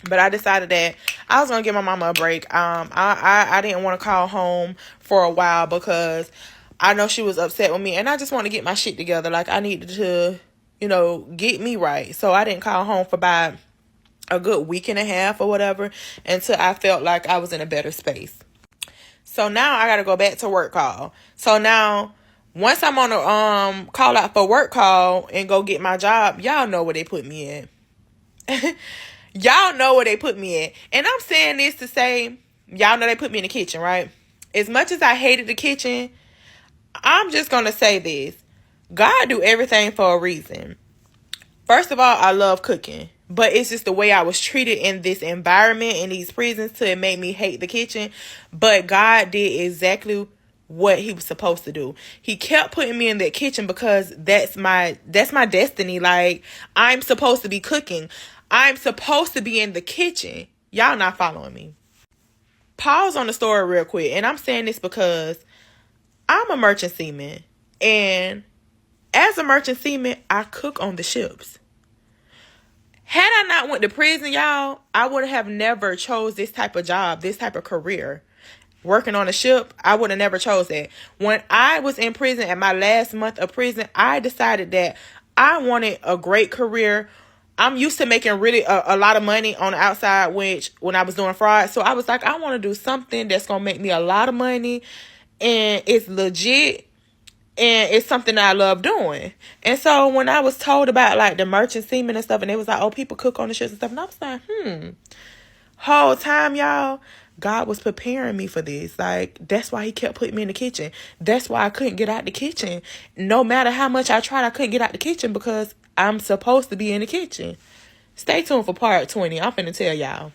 But I decided that I was going to give my mama a break. I didn't want to call home for a while because I know she was upset with me. And I just want to get my shit together. Like, I needed to, get me right. So I didn't call home for about a good week and a half or whatever until I felt like I was in a better space. So now I got to go back to work call. So now, once I'm on a call out for work call and go get my job, y'all know where they put me in. Y'all know where they put me in. And I'm saying this to say, y'all know they put me in the kitchen, right? As much as I hated the kitchen, I'm just going to say this. God do everything for a reason. First of all, I love cooking. But it's just the way I was treated in this environment, in these prisons, till it made me hate the kitchen. But God did exactly what he was supposed to do. He kept putting me in that kitchen because that's my destiny. Like, I'm supposed to be cooking. I'm supposed to be in the kitchen. Y'all not following me. Pause on the story real quick. And I'm saying this because I'm a merchant seaman. And as a merchant seaman, I cook on the ships. Had I not went to prison, y'all, I would have never chose this type of job, this type of career. Working on a ship, I would have never chose that. When I was in prison, at my last month of prison, I decided that I wanted a great career. I'm used to making really a lot of money on the outside, when I was doing fraud. So I was like, I want to do something that's going to make me a lot of money, and it's legit. And it's something that I love doing. And so when I was told about like the merchant seamen and stuff, and it was like, oh, people cook on the ships and stuff. And I was like, whole time, y'all, God was preparing me for this. Like, that's why he kept putting me in the kitchen. That's why I couldn't get out the kitchen. No matter how much I tried, I couldn't get out the kitchen because I'm supposed to be in the kitchen. Stay tuned for part 20. I'm finna tell y'all.